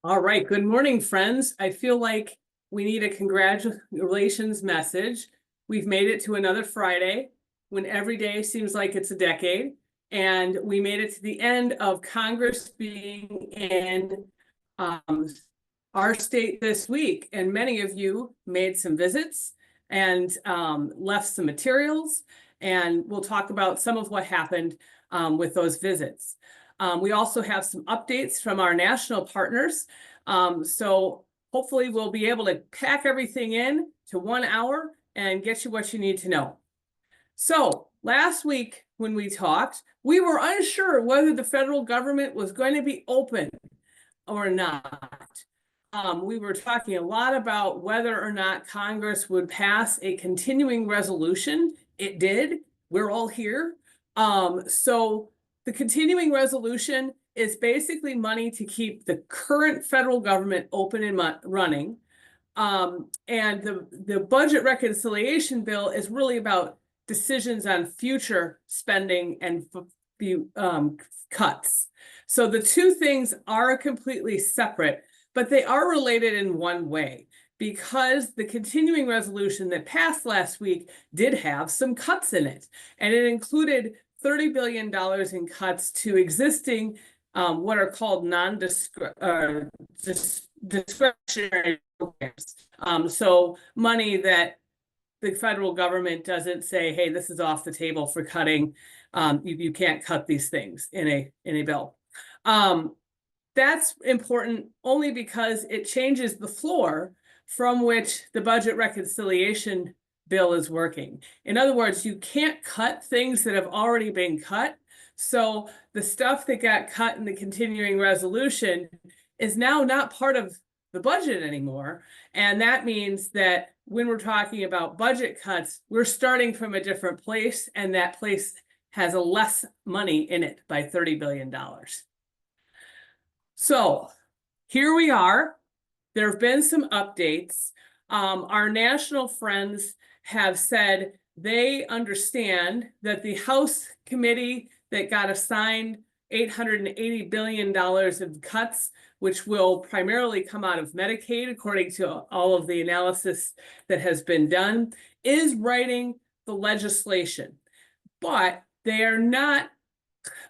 All right, good morning, friends. I feel like we need a congratulations message. We've made it to another Friday when every day seems like it's a decade. And we made it to the end of Congress being in our state this week. And many of you made some visits and left some materials. And we'll talk about some of what happened with those visits. We also have some updates from our national partners. So hopefully we'll be able to pack everything in to 1 hour and get you what you need to know. So last week when we talked, we were unsure whether the federal government was going to be open or not. We were talking a lot about whether or not Congress would pass a continuing resolution. It did. We're all here. So the continuing resolution is basically money to keep the current federal government open and running. And the budget reconciliation bill is really about decisions on future spending and cuts. So the two things are completely separate, but they are related in one way, because the continuing resolution that passed last week did have some cuts in it, and it included $30 billion in cuts to existing what are called discretionary programs. So money that the federal government doesn't say, hey, this is off the table for cutting. You can't cut these things in a bill. That's important only because it changes the floor from which the budget reconciliation bill is working. In other words, you can't cut things that have already been cut. So the stuff that got cut in the continuing resolution is now not part of the budget anymore. And that means that when we're talking about budget cuts, we're starting from a different place, and that place has a less money in it by $30 billion. So here we are. There have been some updates. Our national friends have said they understand that the House committee that got assigned $880 billion of cuts, which will primarily come out of Medicaid, according to all of the analysis that has been done, is writing the legislation. But they are not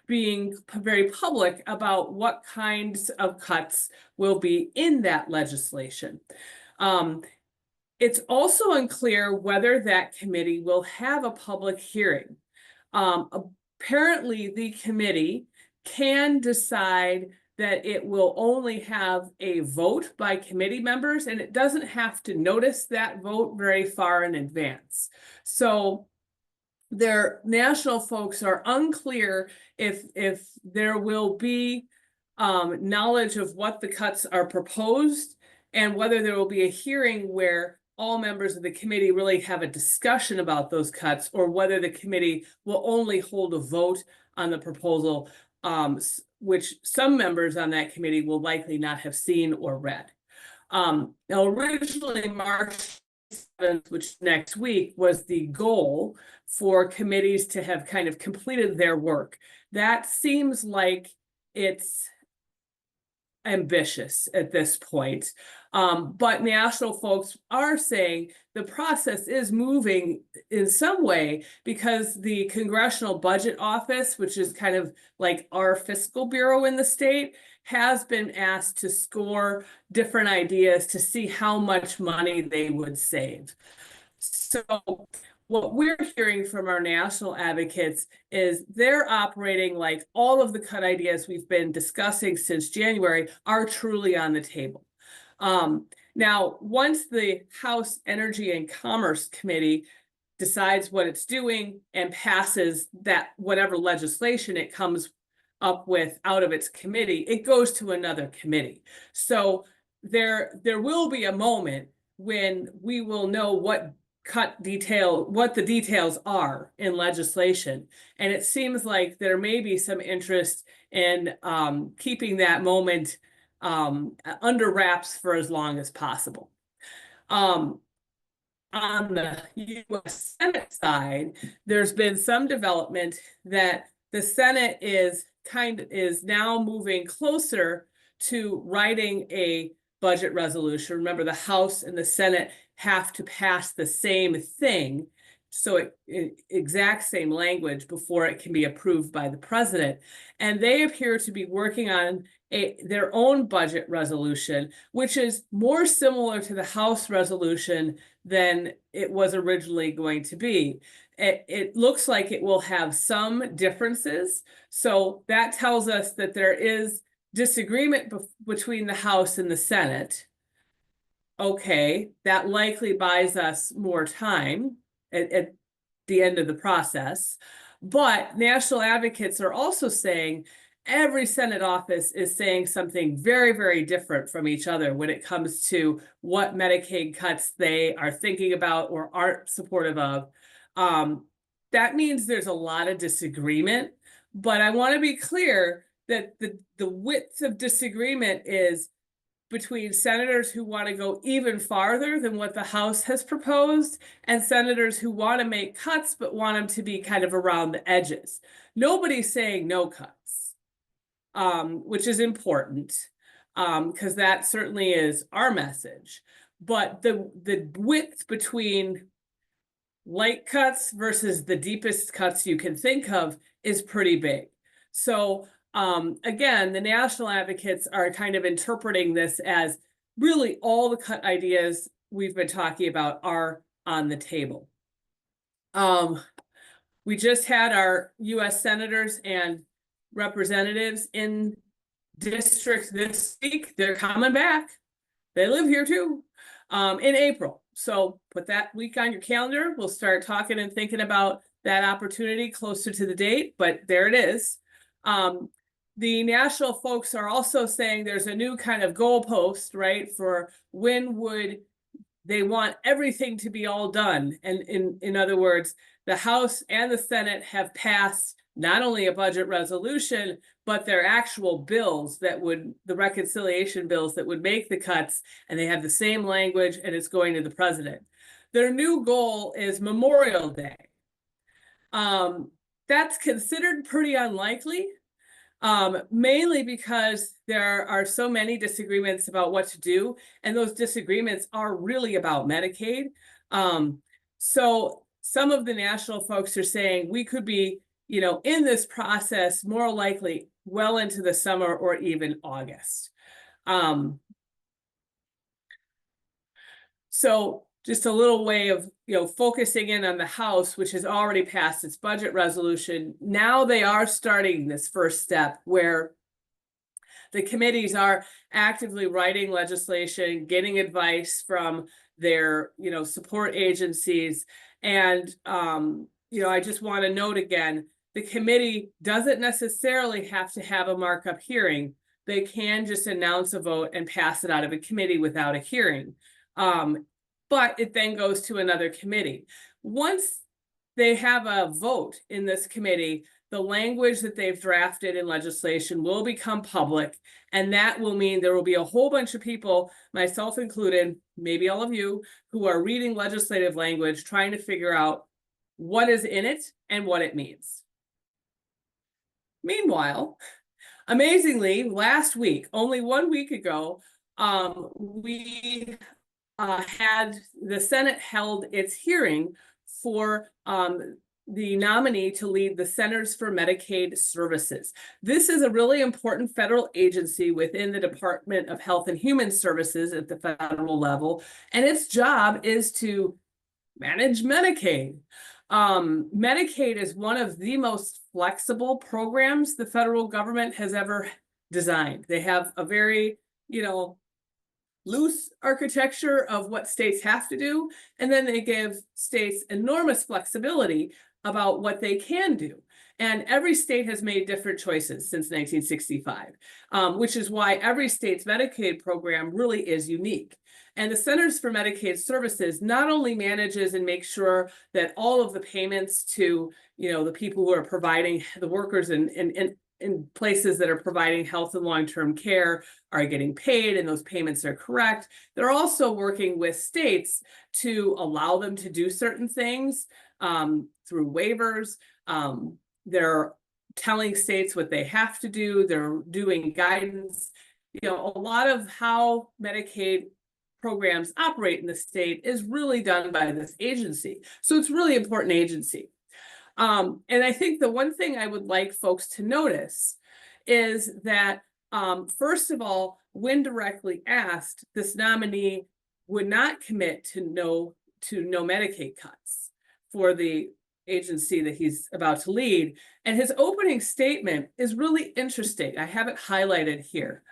being very public about what kinds of cuts will be in that legislation. It's also unclear whether that committee will have a public hearing. Apparently, the committee can decide that it will only have a vote by committee members, and it doesn't have to notice that vote very far in advance. So their national folks are unclear if there will be knowledge of what the cuts are proposed, and whether there will be a hearing where all members of the committee really have a discussion about those cuts, or whether the committee will only hold a vote on the proposal, which some members on that committee will likely not have seen or read. Now, originally March 7th, which next week, was the goal for committees to have kind of completed their work. That seems like it's ambitious at this point. But national folks are saying the process is moving in some way, because the Congressional Budget Office, which is kind of like our fiscal bureau in the state, has been asked to score different ideas to see how much money they would save. So what we're hearing from our national advocates is they're operating like all of the cut ideas we've been discussing since January are truly on the table. Now, once the House Energy and Commerce Committee decides what it's doing and passes that whatever legislation it comes up with out of its committee, it goes to another committee. So there will be a moment when we will know what the details are in legislation. And it seems like there may be some interest in keeping that moment under wraps for as long as possible. On the U.S. Senate side, there's been some development that the Senate is now moving closer to writing a budget resolution. Remember, the House and the Senate have to pass the same thing. So exact same language before it can be approved by the president. And they appear to be working on their own budget resolution, which is more similar to the House resolution than it was originally going to be. It looks like it will have some differences. So that tells us that there is disagreement between the House and the Senate. Okay, that likely buys us more time at the end of the process. But national advocates are also saying every Senate office is saying something very, very different from each other when it comes to what Medicaid cuts they are thinking about or aren't supportive of. That means there's a lot of disagreement, but I want to be clear that the width of disagreement is between senators who want to go even farther than what the House has proposed and senators who want to make cuts but want them to be kind of around the edges. Nobody's saying no cuts, which is important, because that certainly is our message. But the width between light cuts versus the deepest cuts you can think of is pretty big. So again, the national advocates are kind of interpreting this as really all the cut ideas we've been talking about are on the table. We just had our US senators and representatives in district this week. They're coming back. They live here too, in April. So put that week on your calendar. We'll start talking and thinking about that opportunity closer to the date, but there it is. The national folks are also saying there's a new kind of goalpost, right, for when would they want everything to be all done. And in other words, the House and the Senate have passed not only a budget resolution, but their actual bills that would, the reconciliation bills that would make the cuts, and they have the same language and it's going to the president. Their new goal is Memorial Day. That's considered pretty unlikely. Mainly because there are so many disagreements about what to do, and those disagreements are really about Medicaid. So some of the national folks are saying we could be, in this process more likely well into the summer or even August. So just a little way of, focusing in on the House, which has already passed its budget resolution. Now they are starting this first step where the committees are actively writing legislation, getting advice from their, support agencies. And, I just want to note again, the committee doesn't necessarily have to have a markup hearing. They can just announce a vote and pass it out of a committee without a hearing. But it then goes to another committee. Once they have a vote in this committee, the language that they've drafted in legislation will become public, and that will mean there will be a whole bunch of people, myself included, maybe all of you, who are reading legislative language, trying to figure out what is in it and what it means. Meanwhile, amazingly, last week, only 1 week ago, we had the Senate held its hearing for the nominee to lead the Centers for Medicaid Services. This is a really important federal agency within the Department of Health and Human Services at the federal level, and its job is to manage Medicaid. Medicaid is one of the most flexible programs the federal government has ever designed. They have a very, loose architecture of what states have to do, and then they give states enormous flexibility about what they can do. And every state has made different choices since 1965, which is why every state's Medicaid program really is unique. And the Centers for Medicaid Services not only manages and makes sure that all of the payments to, the people who are providing, the workers in places that are providing health and long-term care are getting paid and those payments are correct. They're also working with states to allow them to do certain things through waivers. They're telling states what they have to do. They're doing guidance. a lot of how Medicaid programs operate in the state is really done by this agency. So it's really important agency. And I think the one thing I would like folks to notice is that, first of all, when directly asked, this nominee would not commit to no Medicaid cuts for the agency that he's about to lead. And his opening statement is really interesting. I have it highlighted here.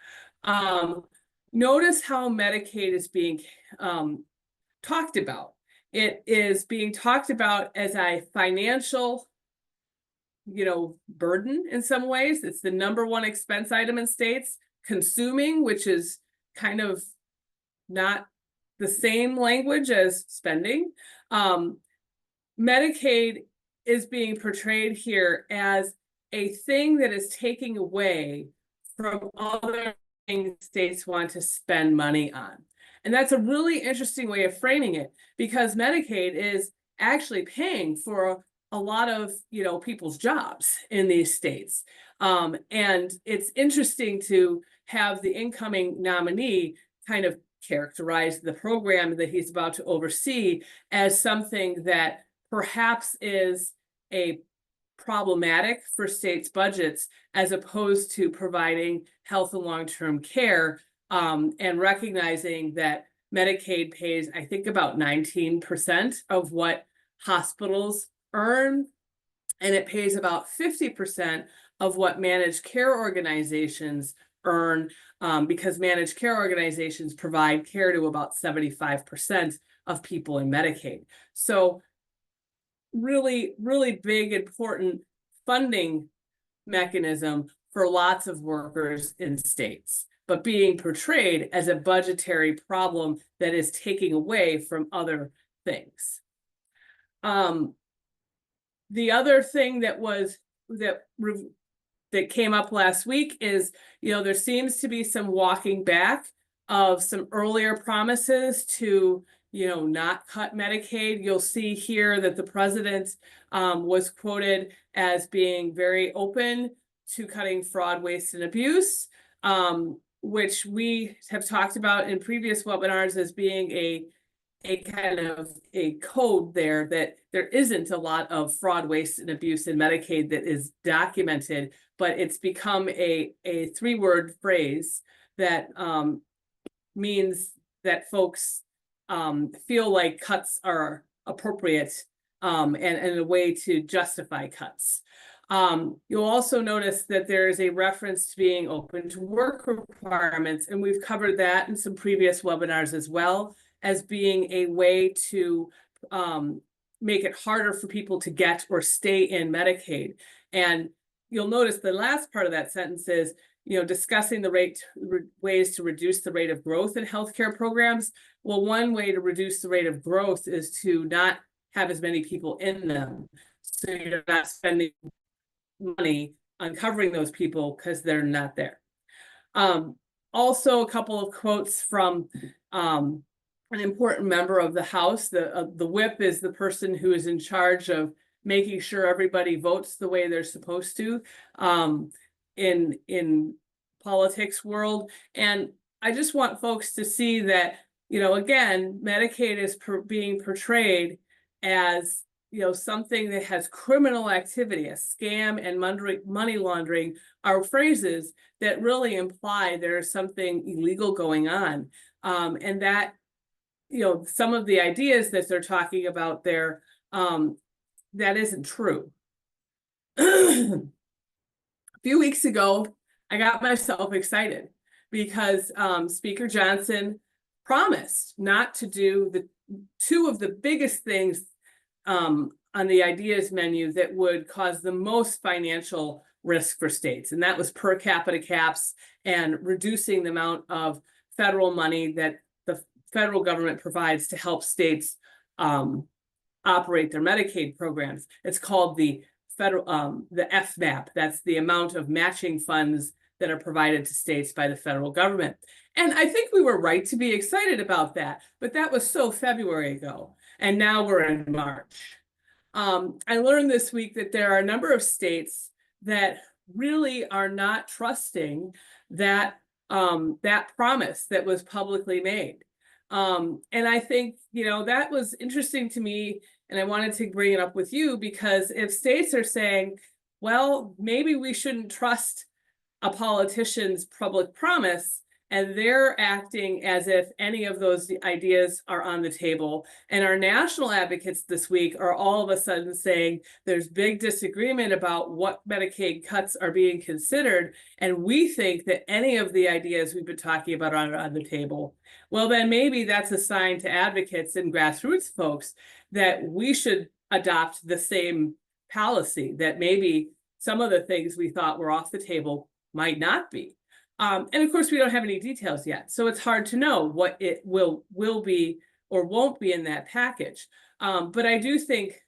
Notice how Medicaid is being talked about. It is being talked about as a financial, burden in some ways. It's the #1 expense item in states. Consuming, which is kind of not the same language as spending. Medicaid is being portrayed here as a thing that is taking away from other things states want to spend money on. And that's a really interesting way of framing it, because Medicaid is actually paying for a lot of, people's jobs in these states. And it's interesting to have the incoming nominee kind of characterize the program that he's about to oversee as something that perhaps is a problematic for states' budgets, as opposed to providing health and long-term care, and recognizing that Medicaid pays, I think, about 19% of what hospitals earn, and it pays about 50% of what managed care organizations earn, because managed care organizations provide care to about 75% of people in Medicaid. So really, really big, important funding mechanism for lots of workers in states, but being portrayed as a budgetary problem that is taking away from other things. The other thing that came up last week is, there seems to be some walking back of some earlier promises to, not cut Medicaid. You'll see here that the president was quoted as being very open to cutting fraud, waste, and abuse, which we have talked about in previous webinars as being a kind of a code there, that there isn't a lot of fraud, waste, and abuse in Medicaid that is documented, but it's become a 3-word phrase that means that folks feel like cuts are appropriate, and a way to justify cuts. You'll also notice that there is a reference to being open to work requirements, and we've covered that in some previous webinars as well, as being a way to make it harder for people to get or stay in Medicaid. And you'll notice the last part of that sentence is, discussing the ways to reduce the rate of growth in healthcare programs. Well, one way to reduce the rate of growth is to not have as many people in them, so you're not spending money on covering those people because they're not there. Also, a couple of quotes from an important member of the House. The whip is the person who is in charge of making sure everybody votes the way they're supposed to in politics world. And I just want folks to see that, again, Medicaid is being portrayed as, something that has criminal activity. A scam and money laundering are phrases that really imply there's something illegal going on. And that, some of the ideas that they're talking about there, that isn't true. A few weeks ago, I got myself excited because Speaker Johnson promised not to do the 2 of the biggest things on the ideas menu that would cause the most financial risk for states. And that was per capita caps and reducing the amount of federal money that the federal government provides to help states operate their Medicaid programs. It's called the FMAP. That's the amount of matching funds that are provided to states by the federal government. And I think we were right to be excited about that, but that was so February ago, and now we're in March. I learned this week that there are a number of states that really are not trusting that that promise that was publicly made. And I think, that was interesting to me, and I wanted to bring it up with you because if states are saying, well, maybe we shouldn't trust a politician's public promise, and they're acting as if any of those ideas are on the table. And our national advocates this week are all of a sudden saying there's big disagreement about what Medicaid cuts are being considered. And we think that any of the ideas we've been talking about are on the table. Well, then maybe that's a sign to advocates and grassroots folks that we should adopt the same policy, that maybe some of the things we thought were off the table might not be. And of course, we don't have any details yet, so it's hard to know what it will be or won't be in that package. But I do think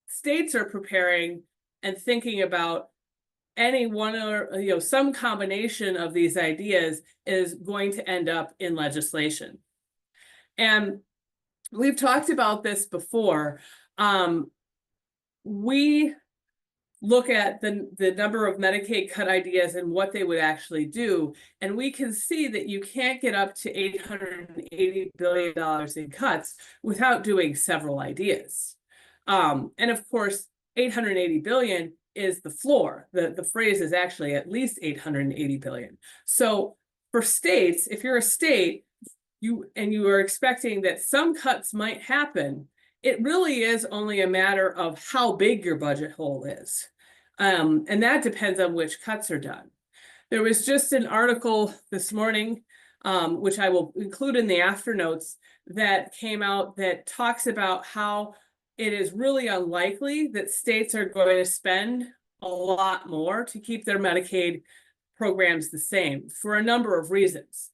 states are preparing and thinking about any one or some combination of these ideas is going to end up in legislation. And we've talked about this before. We look at the number of Medicaid cut ideas and what they would actually do, and we can see that you can't get up to $880 billion in cuts without doing several ideas. And of course, 880 billion is the floor. The phrase is actually at least 880 billion. So for states, if you're a state, you are expecting that some cuts might happen, it really is only a matter of how big your budget hole is. And that depends on which cuts are done. There was just an article this morning, which I will include in the afternotes, that came out that talks about how it is really unlikely that states are going to spend a lot more to keep their Medicaid programs the same for a number of reasons.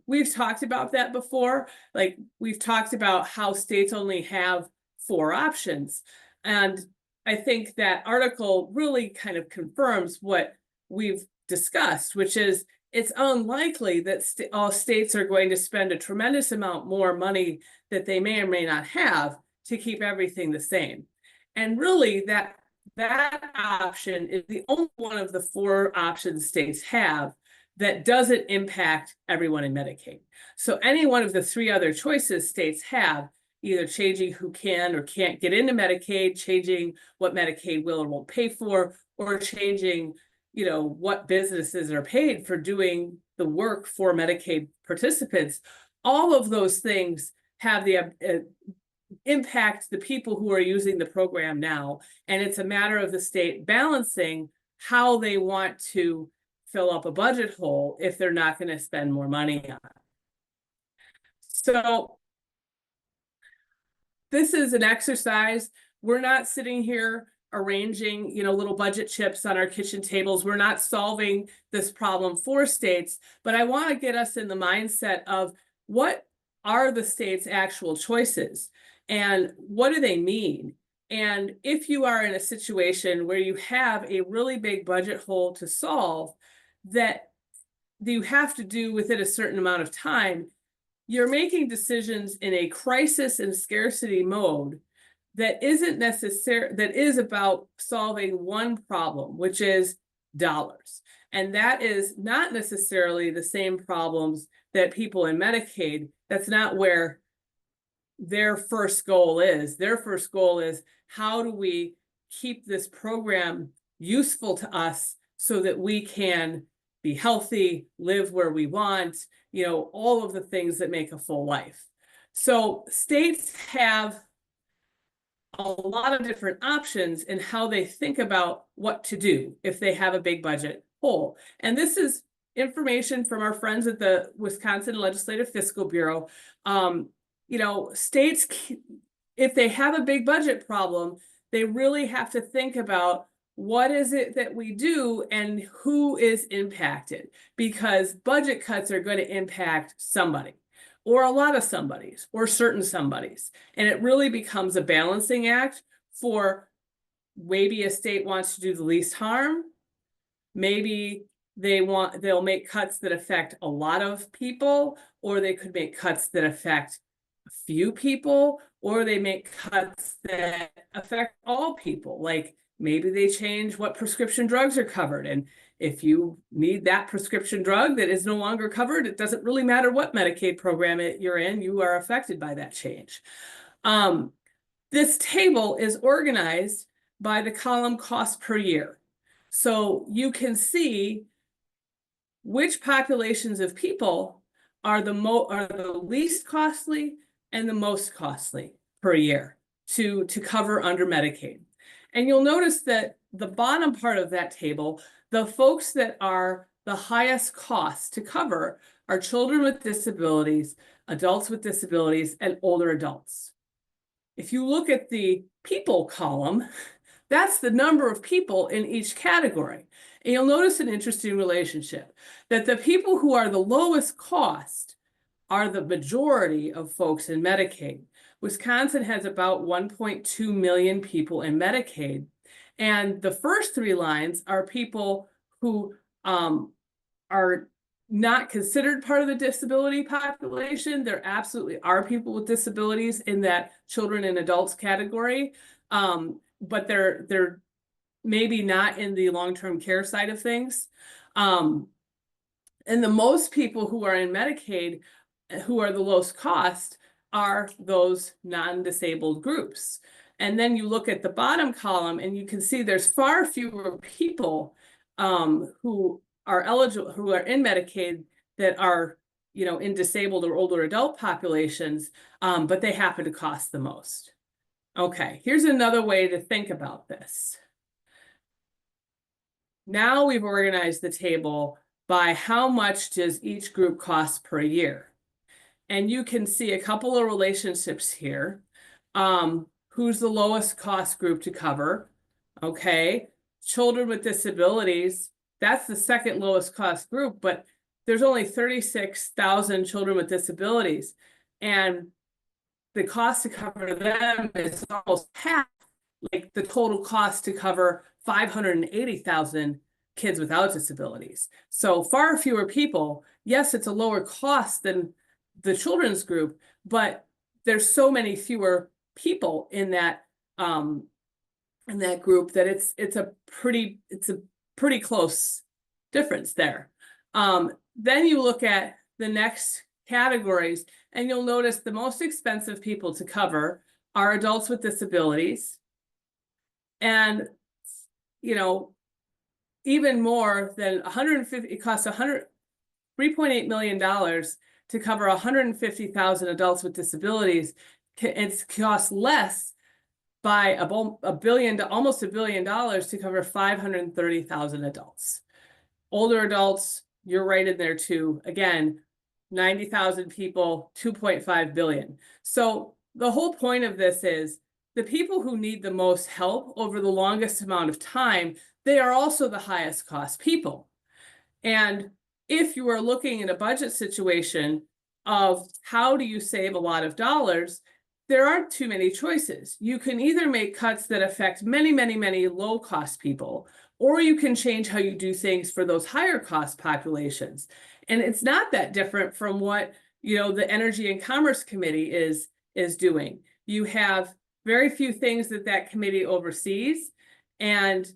We've talked about that before. Like, we've talked about how states only have 4 options. And I think that article really kind of confirms what we've discussed, which is it's unlikely that all states are going to spend a tremendous amount more money that they may or may not have to keep everything the same. And really, that option is the only one of the 4 options states have that doesn't impact everyone in Medicaid. So any one of the 3 other choices states have, either changing who can or can't get into Medicaid, changing what Medicaid will or won't pay for, or changing, what businesses are paid for doing the work for Medicaid participants, all of those things have the impact the people who are using the program now. And it's a matter of the state balancing how they want to fill up a budget hole if they're not going to spend more money on it. So this is an exercise. We're not sitting here arranging, little budget chips on our kitchen tables. We're not solving this problem for states, but I want to get us in the mindset of what are the state's actual choices and what do they mean? And if you are in a situation where you have a really big budget hole to solve that you have to do within a certain amount of time, you're making decisions in a crisis and scarcity mode that is about solving one problem, which is dollars. And that is not necessarily the same problems that people in Medicaid, that's not where their first goal is. Their first goal is, how do we keep this program useful to us so that we can be healthy, live where we want, all of the things that make a full life. So states have a lot of different options in how they think about what to do if they have a big budget hole. And this is information from our friends at the Wisconsin Legislative Fiscal Bureau. States, if they have a big budget problem, they really have to think about what is it that we do and who is impacted, because budget cuts are going to impact somebody or a lot of somebodies or certain somebodies. And it really becomes a balancing act for maybe a state wants to do the least harm. Maybe they'll make cuts that affect a lot of people, or they could make cuts that affect a few people, or they make cuts that affect all people. Like, maybe they change what prescription drugs are covered. And If you need that prescription drug that is no longer covered, it doesn't really matter what Medicaid program you're in, you are affected by that change. This table is organized by the column cost per year. So you can see which populations of people are the least costly and the most costly per year to cover under Medicaid. And you'll notice that the bottom part of that table, the folks that are the highest cost to cover are children with disabilities, adults with disabilities, and older adults. If you look at the people column, that's the number of people in each category. And you'll notice an interesting relationship, that the people who are the lowest cost are the majority of folks in Medicaid. Wisconsin has about 1.2 million people in Medicaid. And the first three lines are people who are not considered part of the disability population. There absolutely are people with disabilities in that children and adults category, but they're maybe not in the long-term care side of things. And the most people who are in Medicaid, who are the lowest cost, are those non-disabled groups. And then you look at the bottom column and you can see there's far fewer people who are eligible, who are in Medicaid that are, in disabled or older adult populations, but they happen to cost the most. Okay, here's another way to think about this. Now we've organized the table by how much does each group cost per year. And you can see a couple of relationships here. Who's the lowest cost group to cover? Okay, children with disabilities, that's the second lowest cost group, but there's only 36,000 children with disabilities. And the cost to cover them is almost half, like the total cost to cover 580,000 kids without disabilities. So far fewer people. Yes, it's a lower cost than the children's group, but there's so many fewer people in that group that it's a pretty close difference there. Then you look at the next categories and you'll notice the most expensive people to cover are adults with disabilities. And, even more than 150, it costs $3.8 million to cover 150,000 adults with disabilities. It costs less by almost $1 billion to cover 530,000 adults. Older adults, you're right in there too. Again, 90,000 people, 2.5 billion. So the whole point of this is the people who need the most help over the longest amount of time, they are also the highest cost people. And if you are looking at a budget situation of how do you save a lot of dollars, there aren't too many choices. You can either make cuts that affect many, many, many low cost people, or you can change how you do things for those higher cost populations. And it's not that different from what, the Energy and Commerce Committee is doing. You have very few things that committee oversees. And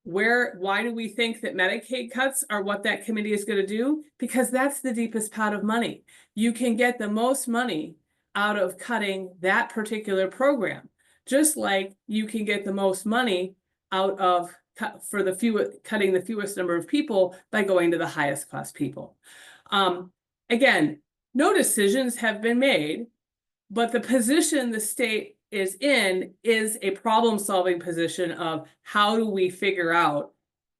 why do we think that Medicaid cuts are what that committee is going to do? Because that's the deepest pot of money. You can get the most money out of cutting that particular program, just like you can get the most money out of cutting the fewest number of people by going to the highest cost people. Again, no decisions have been made, but the position the state is in is a problem-solving position of how do we figure out,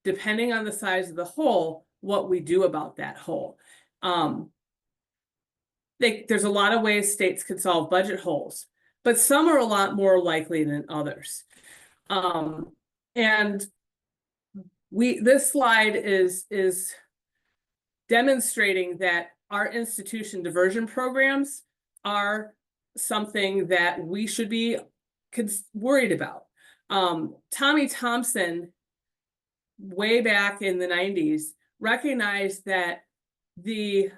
depending on the size of the hole, what we do about that hole. There's a lot of ways states can solve budget holes, but some are a lot more likely than others. And this slide is demonstrating that our institution diversion programs are something that we should be worried about. Tommy Thompson, way back in the 90s, recognized that the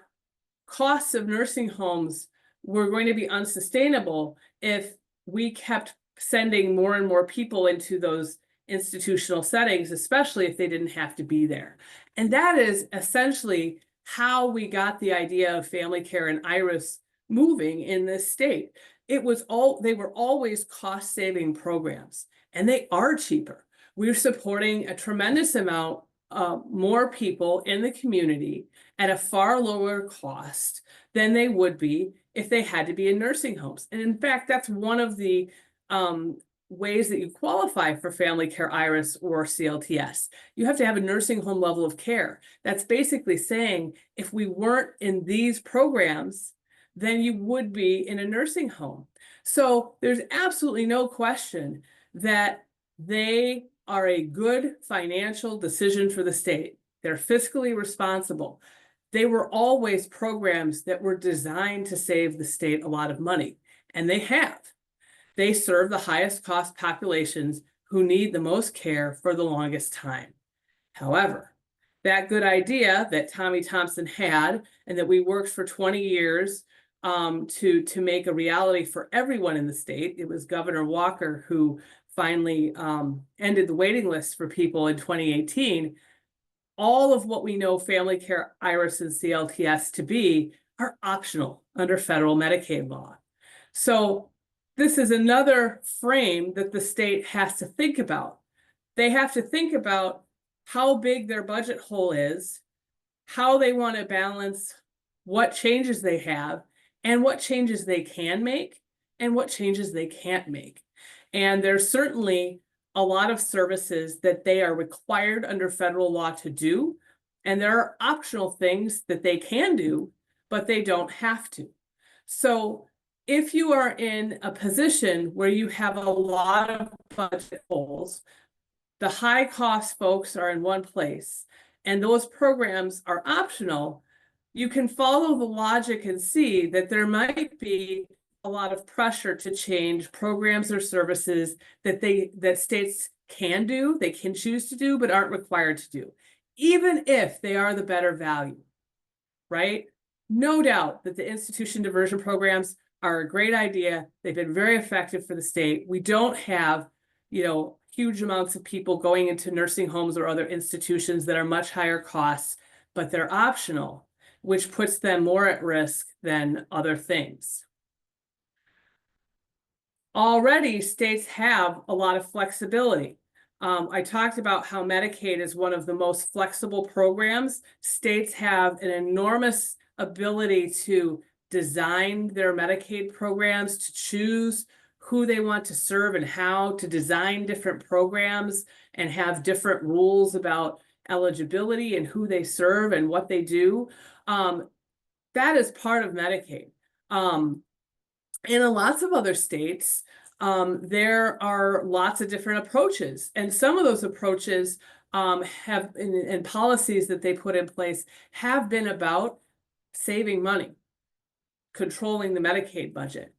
costs of nursing homes were going to be unsustainable if we kept sending more and more people into those institutional settings, especially if they didn't have to be there. And that is essentially how we got the idea of family care and IRIS moving in this state. They were always cost-saving programs, and they are cheaper. We're supporting a tremendous amount more people in the community at a far lower cost than they would be if they had to be in nursing homes. And in fact, that's one of the ways that you qualify for family care IRIS or CLTS. You have to have a nursing home level of care. That's basically saying if we weren't in these programs, then you would be in a nursing home. So there's absolutely no question that they are a good financial decision for the state. They're fiscally responsible. They were always programs that were designed to save the state a lot of money, and they have. They serve the highest cost populations who need the most care for the longest time. However, that good idea that Tommy Thompson had and that we worked for 20 years to make a reality for everyone in the state, it was Governor Walker who finally ended the waiting list for people in 2018. All of what we know family care, IRIS, and CLTS to be are optional under federal Medicaid law. So this is another frame that the state has to think about. They have to think about how big their budget hole is, how they want to balance what changes they have, and what changes they can make, and what changes they can't make. And there's certainly a lot of services that they are required under federal law to do, and there are optional things that they can do, but they don't have to. So if you are in a position where you have a lot of budget holes, the high cost folks are in one place, and those programs are optional, you can follow the logic and see that there might be a lot of pressure to change programs or services that states can do, they can choose to do, but aren't required to do, even if they are the better value, right? No doubt that the institution diversion programs are a great idea. They've been very effective for the state. We don't have, huge amounts of people going into nursing homes or other institutions that are much higher costs, but they're optional, which puts them more at risk than other things. Already, states have a lot of flexibility. I talked about how Medicaid is one of the most flexible programs. States have an enormous ability to design their Medicaid programs, to choose who they want to serve and how, to design different programs and have different rules about eligibility and who they serve and what they do. That is part of Medicaid. In lots of other states, there are lots of different approaches, and some of those approaches have and policies that they put in place have been about saving money, controlling the Medicaid budget.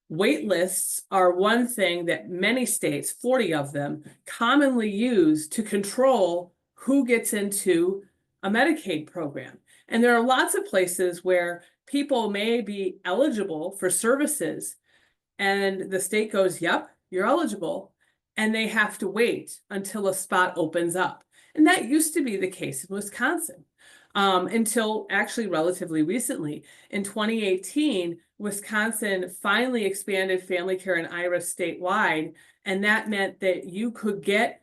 Wait lists are one thing that many states, 40 of them, commonly use to control who gets into a Medicaid program. And there are lots of places where people may be eligible for services and the state goes, yep, you're eligible, and they have to wait until a spot opens up. And that used to be the case in Wisconsin until actually relatively recently. In 2018, Wisconsin finally expanded family care and IRIS statewide, and that meant that you could get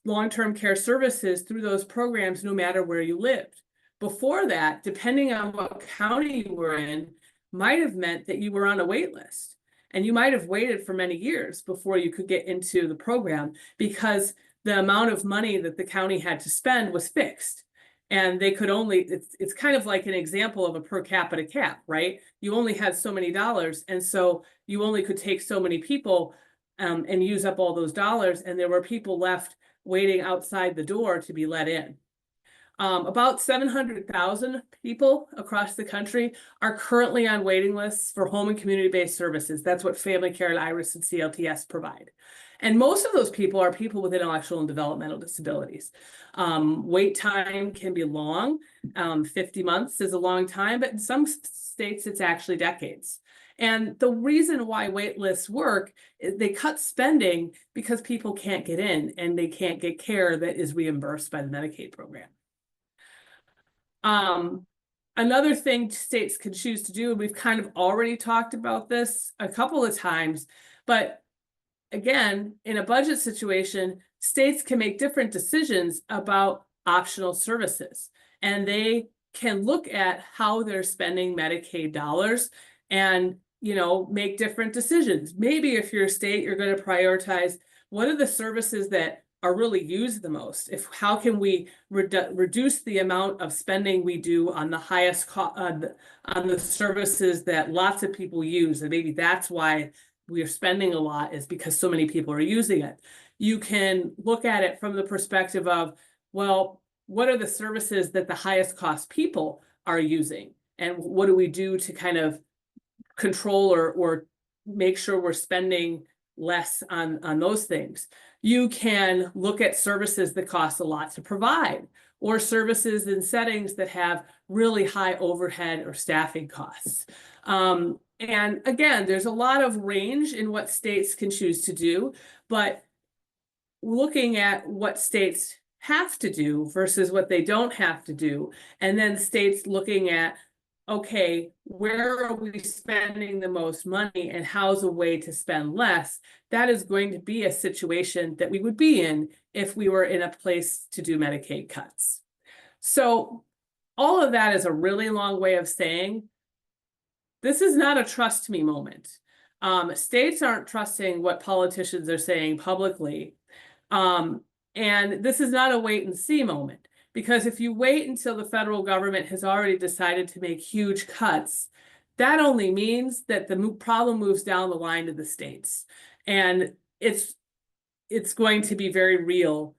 long-term care services through those programs no matter where you lived. Before that, depending on what county you were in, might have meant that you were on a wait list, and you might have waited for many years before you could get into the program because the amount of money that the county had to spend was fixed. And they could only, it's kind of like an example of a per capita cap, right? You only had so many dollars, and so you only could take so many people and use up all those dollars, and there were people left waiting outside the door to be let in. About 700,000 people across the country are currently on waiting lists for home and community-based services. That's what family care and IRIS and CLTS provide. And most of those people are people with intellectual and developmental disabilities. Wait time can be long. 50 months is a long time, but in some states, it's actually decades. And the reason why wait lists work is they cut spending because people can't get in and they can't get care that is reimbursed by the Medicaid program. Another thing states can choose to do, and we've kind of already talked about this a couple of times, but again, in a budget situation, states can make different decisions about optional services, and they can look at how they're spending Medicaid dollars and, make different decisions. Maybe if you're a state, you're going to prioritize what are the services that are really used the most. How can we reduce the amount of spending we do on the highest on the services that lots of people use, and maybe that's why we are spending a lot, is because so many people are using it. You can look at it from the perspective of, well, what are the services that the highest cost people are using? And what do we do to kind of control or make sure we're spending less on those things? You can look at services that cost a lot to provide, or services in settings that have really high overhead or staffing costs. And again, there's a lot of range in what states can choose to do, but looking at what states have to do versus what they don't have to do, and then states looking at, okay, where are we spending the most money and how's a way to spend less? That is going to be a situation that we would be in if we were in a place to do Medicaid cuts. So all of that is a really long way of saying, this is not a trust me moment. States aren't trusting what politicians are saying publicly. And this is not a wait and see moment, because if you wait until the federal government has already decided to make huge cuts, that only means that the problem moves down the line to the states. And it's going to be very real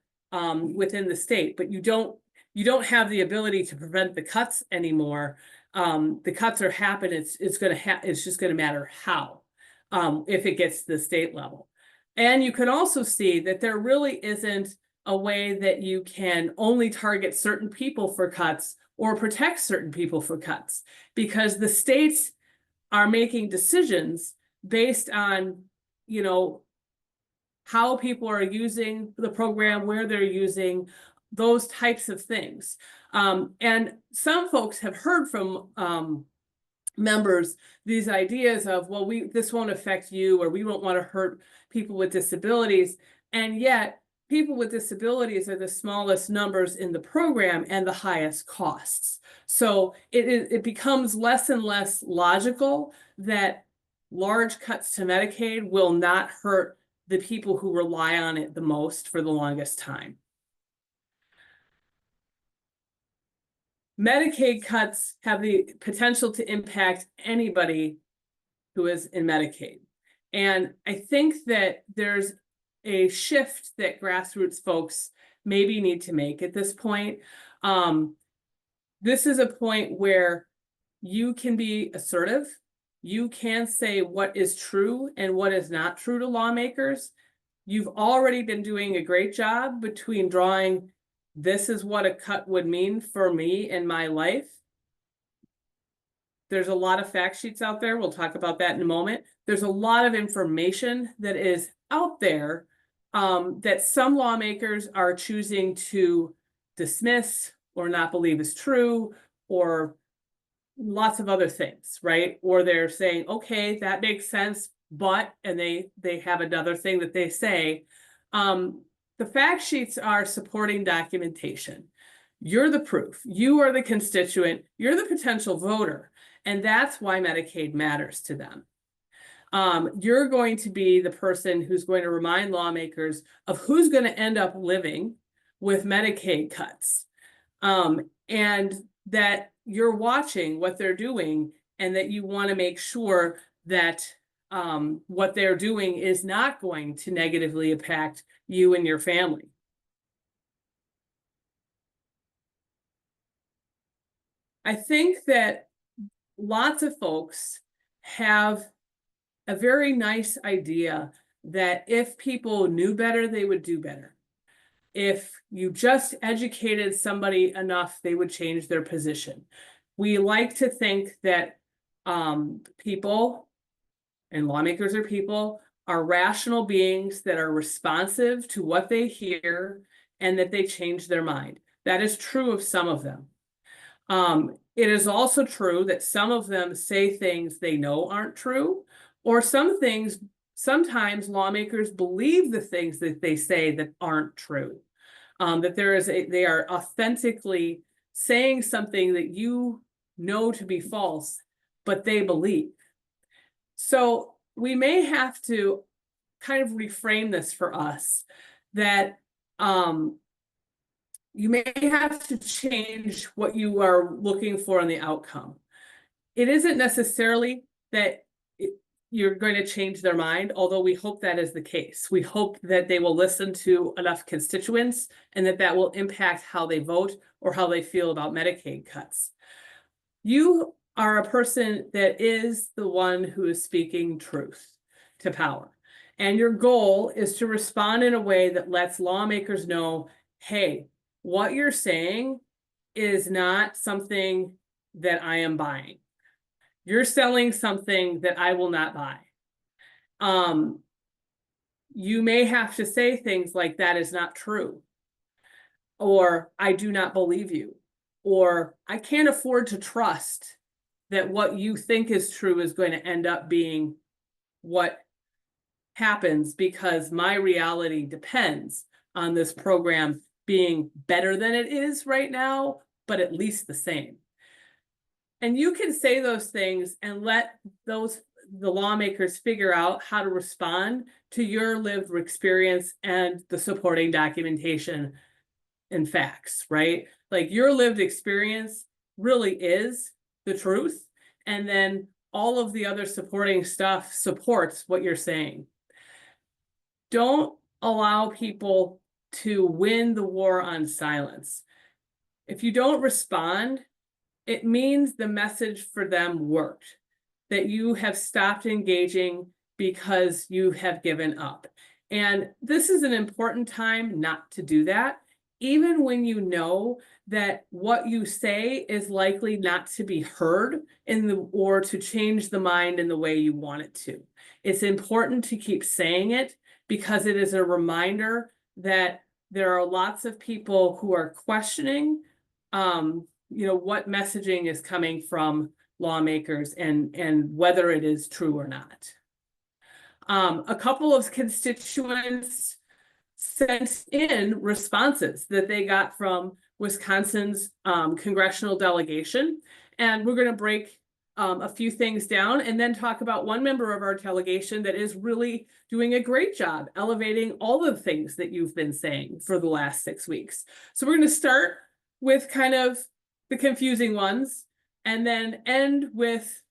within the state, but you don't have the ability to prevent the cuts anymore. The cuts are happening. It's just going to matter how, if it gets to the state level. And you can also see that there really isn't a way that you can only target certain people for cuts or protect certain people for cuts, because the states are making decisions based on, how people are using the program, where they're using those types of things. And some folks have heard from members these ideas of, well, this won't affect you, or we won't want to hurt people with disabilities. And yet people with disabilities are the smallest numbers in the program and the highest costs. So it becomes less and less logical that large cuts to Medicaid will not hurt the people who rely on it the most for the longest time. Medicaid cuts have the potential to impact anybody who is in Medicaid. And I think that there's a shift that grassroots folks maybe need to make at this point. This is a point where you can be assertive. You can say what is true and what is not true to lawmakers. You've already been doing a great job between drawing, this is what a cut would mean for me in my life. There's a lot of fact sheets out there. We'll talk about that in a moment. There's a lot of information that is out there that some lawmakers are choosing to dismiss or not believe is true, or lots of other things, right? Or they're saying, okay, that makes sense, but, and they have another thing that they say. The fact sheets are supporting documentation. You're the proof. You are the constituent. You're the potential voter. And that's why Medicaid matters to them. You're going to be the person who's going to remind lawmakers of who's going to end up living with Medicaid cuts. And that you're watching what they're doing, and that you want to make sure that what they're doing is not going to negatively impact you and your family. I think that lots of folks have a very nice idea that if people knew better, they would do better. If you just educated somebody enough, they would change their position. We like to think that people and lawmakers are people, are rational beings that are responsive to what they hear and that they change their mind. That is true of some of them. It is also true that some of them say things they know aren't true, or some things, sometimes lawmakers believe the things that they say that aren't true. That they are authentically saying something that you know to be false, but they believe. So we may have to kind of reframe this for us, that you may have to change what you are looking for in the outcome. It isn't necessarily that you're going to change their mind, although we hope that is the case. We hope that they will listen to enough constituents and that will impact how they vote or how they feel about Medicaid cuts. You are a person that is the one who is speaking truth to power. And your goal is to respond in a way that lets lawmakers know, hey, what you're saying is not something that I am buying. You're selling something that I will not buy. You may have to say things like that is not true, or I do not believe you, or I can't afford to trust that what you think is true is going to end up being what happens, because my reality depends on this program being better than it is right now, but at least the same. And you can say those things and let the lawmakers figure out how to respond to your lived experience and the supporting documentation and facts, right? Like, your lived experience really is the truth. And then all of the other supporting stuff supports what you're saying. Don't allow people to win the war on silence. If you don't respond, it means the message for them worked, that you have stopped engaging because you have given up. And this is an important time not to do that, even when you know that what you say is likely not to be heard or to change the mind in the way you want it to. It's important to keep saying it, because it is a reminder that there are lots of people who are questioning what messaging is coming from lawmakers and whether it is true or not. A couple of constituents sent in responses that they got from Wisconsin's congressional delegation, and we're going to break a few things down and then talk about one member of our delegation that is really doing a great job elevating all the things that you've been saying for the last 6 weeks. So we're going to start with kind of the confusing ones and then end with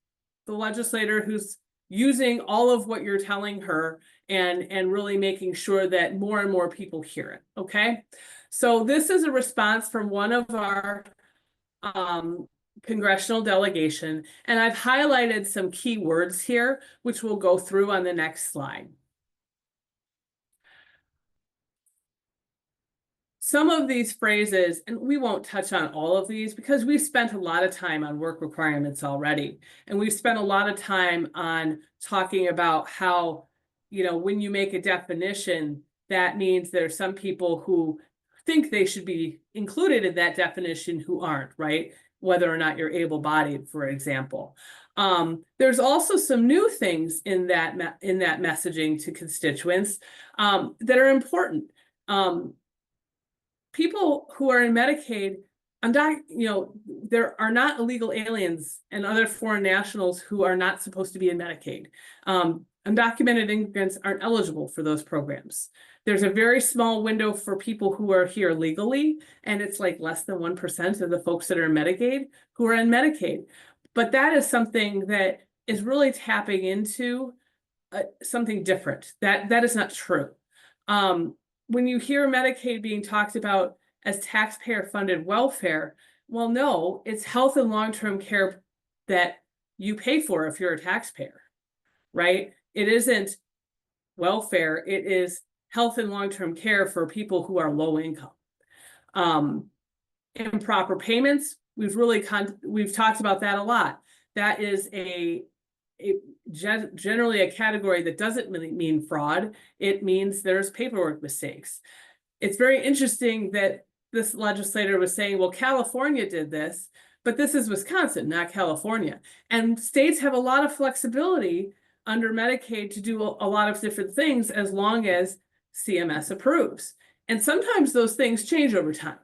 the legislator who's using all of what you're telling her and really making sure that more and more people hear it. Okay, so this is a response from one of our congressional delegation, and I've highlighted some key words here, which we'll go through on the next slide. Some of these phrases, and we won't touch on all of these because we've spent a lot of time on work requirements already. And we've spent a lot of time on talking about how, when you make a definition, that means there are some people who think they should be included in that definition who aren't, right? Whether or not you're able-bodied, for example. There's also some new things in that messaging to constituents that are important. People who are in Medicaid, there are not illegal aliens and other foreign nationals who are not supposed to be in Medicaid. Undocumented immigrants aren't eligible for those programs. There's a very small window for people who are here legally, and it's like less than 1% of the folks that are in Medicaid who are in Medicaid. But that is something that is really tapping into something different. That is not true. When you hear Medicaid being talked about as taxpayer-funded welfare, well, no, it's health and long-term care that you pay for if you're a taxpayer, right? It isn't welfare, it is health and long-term care for people who are low income. Improper payments, we've talked about that a lot. That is a generally a category that doesn't really mean fraud. It means there's paperwork mistakes. It's very interesting that this legislator was saying, well, California did this, but this is Wisconsin, not California. And states have a lot of flexibility under Medicaid to do a lot of different things as long as CMS approves. And sometimes those things change over time,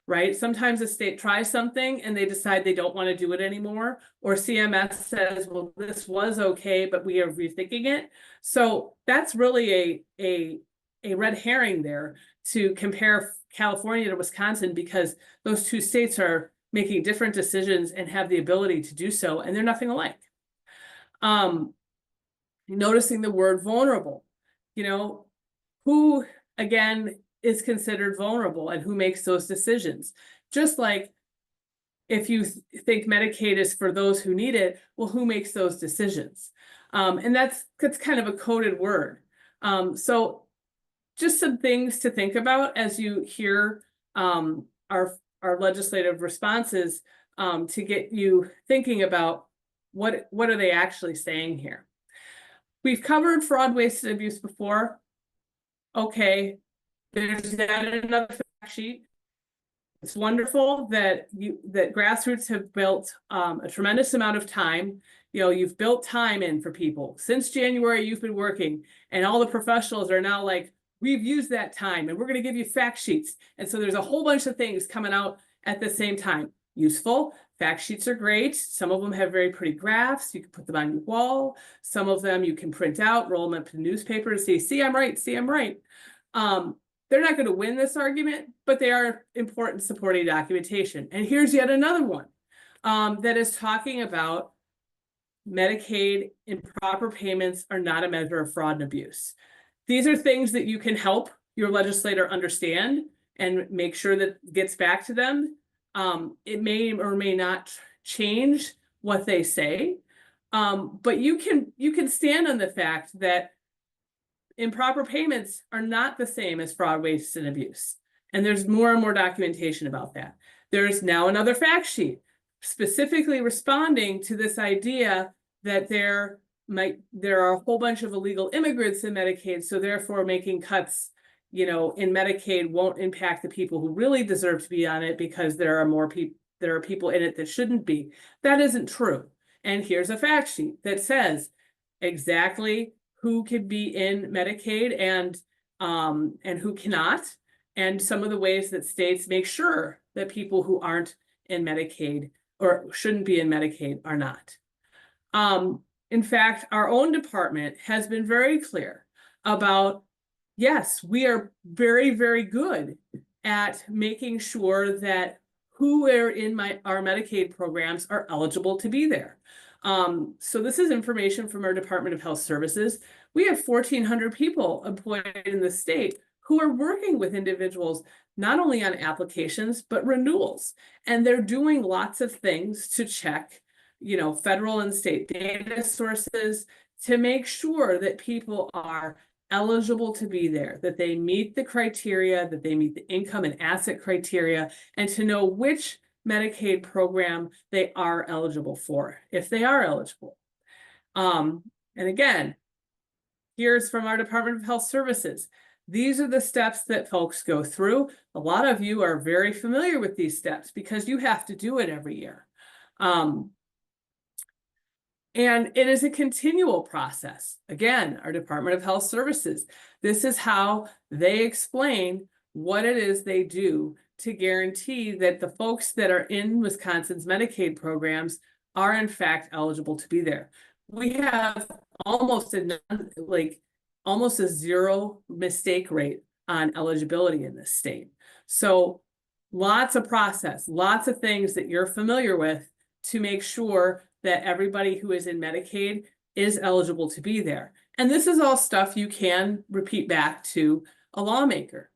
right? Sometimes a state tries something and they decide they don't want to do it anymore, or CMS says, well, this was okay, but we are rethinking it. So that's really a red herring there to compare California to Wisconsin, because those two states are making different decisions and have the ability to do so, and they're nothing alike. Noticing the word vulnerable, who again is considered vulnerable and who makes those decisions? Just like if you think Medicaid is for those who need it, well, who makes those decisions? And that's kind of a coded word. So just some things to think about as you hear our legislative responses, to get you thinking about what are they actually saying here. We've covered fraud, waste, and abuse before. Okay, there's that another fact sheet. It's wonderful that grassroots have built a tremendous amount of time. You've built time in for people. Since January, you've been working, and all the professionals are now like, we've used that time and we're going to give you fact sheets. And so there's a whole bunch of things coming out at the same time. Useful. Fact sheets are great. Some of them have very pretty graphs. You can put them on your wall. Some of them you can print out, roll them up to the newspaper and say, see, I'm right. See, I'm right. They're not going to win this argument, but they are important supporting documentation. And here's yet another one that is talking about Medicaid improper payments are not a measure of fraud and abuse. These are things that you can help your legislator understand and make sure that gets back to them. It may or may not change what they say, but you can stand on the fact that improper payments are not the same as fraud, waste, and abuse. And there's more and more documentation about that. There's now another fact sheet specifically responding to this idea that there are a whole bunch of illegal immigrants in Medicaid, so therefore making cuts, in Medicaid won't impact the people who really deserve to be on it, because there are people in it that shouldn't be. That isn't true. And here's a fact sheet that says exactly who could be in Medicaid and who cannot, and some of the ways that states make sure that people who aren't in Medicaid or shouldn't be in Medicaid are not. In fact, our own department has been very clear about, yes, we are very, very good at making sure that who are in our Medicaid programs are eligible to be there. So this is information from our Department of Health Services. We have 1,400 people employed in the state who are working with individuals, not only on applications, but renewals. And they're doing lots of things to check, federal and state data sources to make sure that people are eligible to be there, that they meet the criteria, that they meet the income and asset criteria, and to know which Medicaid program they are eligible for, if they are eligible. And again, here's from our Department of Health Services. These are the steps that folks go through. A lot of you are very familiar with these steps because you have to do it every year. And it is a continual process. Again, our Department of Health Services, this is how they explain what it is they do to guarantee that the folks that are in Wisconsin's Medicaid programs are in fact eligible to be there. We have almost a zero mistake rate on eligibility in this state. So lots of process, lots of things that you're familiar with to make sure that everybody who is in Medicaid is eligible to be there. And this is all stuff you can repeat back to a lawmaker.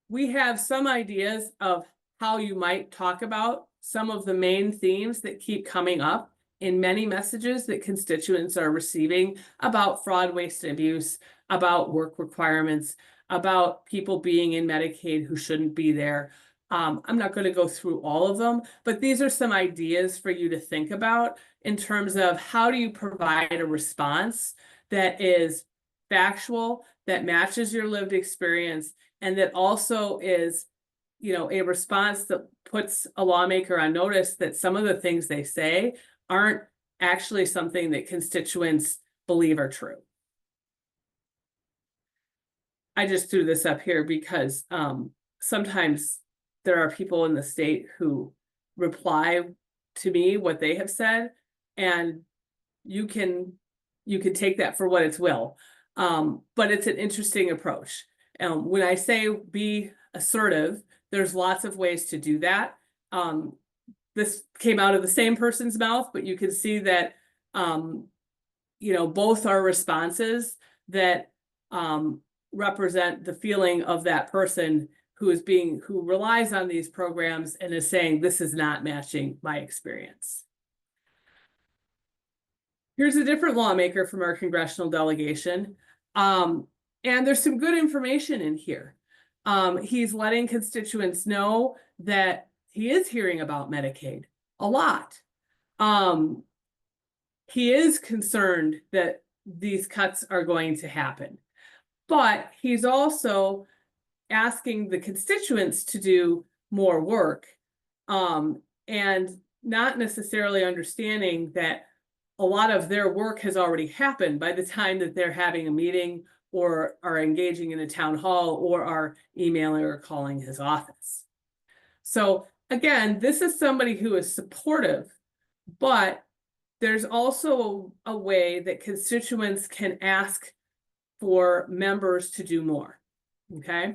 We have some ideas of how you might talk about some of the main themes that keep coming up in many messages that constituents are receiving about fraud, waste, and abuse, about work requirements, about people being in Medicaid who shouldn't be there. I'm not going to go through all of them, but these are some ideas for you to think about in terms of how do you provide a response that is factual, that matches your lived experience, and that also is, a response that puts a lawmaker on notice that some of the things they say aren't actually something that constituents believe are true. I just threw this up here because sometimes there are people in the state who reply to me what they have said, and you can take that for what it's will. But it's an interesting approach. When I say be assertive, there's lots of ways to do that. This came out of the same person's mouth, but you can see that both are responses that represent the feeling of that person who relies on these programs and is saying, this is not matching my experience. Here's a different lawmaker from our congressional delegation. And there's some good information in here. He's letting constituents know that he is hearing about Medicaid a lot. He is concerned that these cuts are going to happen, but he's also asking the constituents to do more work, and not necessarily understanding that a lot of their work has already happened by the time that they're having a meeting or are engaging in a town hall or are emailing or calling his office. So again, this is somebody who is supportive, but there's also a way that constituents can ask for members to do more, okay?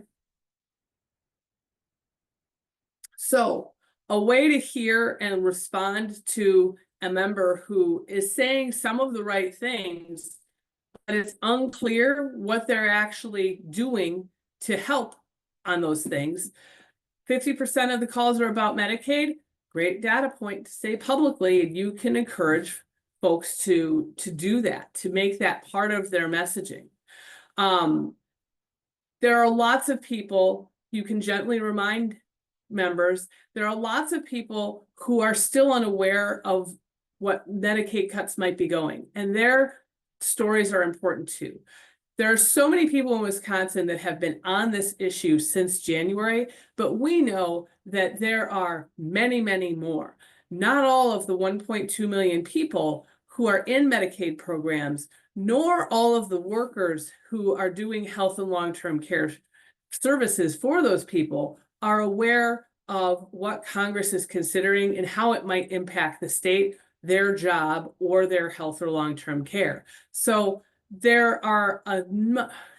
So a way to hear and respond to a member who is saying some of the right things, but it's unclear what they're actually doing to help on those things. 50% of the calls are about Medicaid. Great data point to say publicly. You can encourage folks to do that, to make that part of their messaging. There are lots of people, you can gently remind members, there are lots of people who are still unaware of what Medicaid cuts might be going, and their stories are important too. There are so many people in Wisconsin that have been on this issue since January, but we know that there are many, many more. Not all of the 1.2 million people who are in Medicaid programs, nor all of the workers who are doing health and long-term care services for those people are aware of what Congress is considering and how it might impact the state, their job, or their health or long-term care. So there are a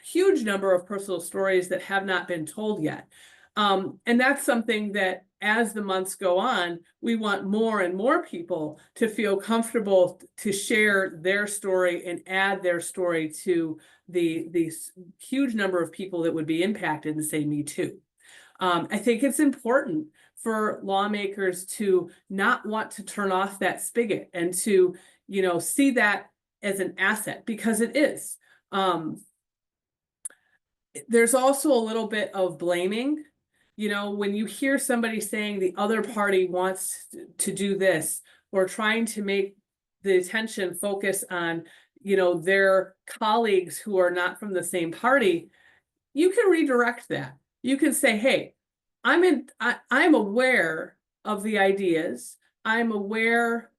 huge number of personal stories that have not been told yet. And that's something that as the months go on, we want more and more people to feel comfortable to share their story and add their story to the huge number of people that would be impacted and say, me too. I think it's important for lawmakers to not want to turn off that spigot and to, see that as an asset, because it is. There's also a little bit of blaming. When you hear somebody saying the other party wants to do this, or trying to make the attention focus on, their colleagues who are not from the same party, you can redirect that. You can say, hey, I'm aware of the ideas. I'm aware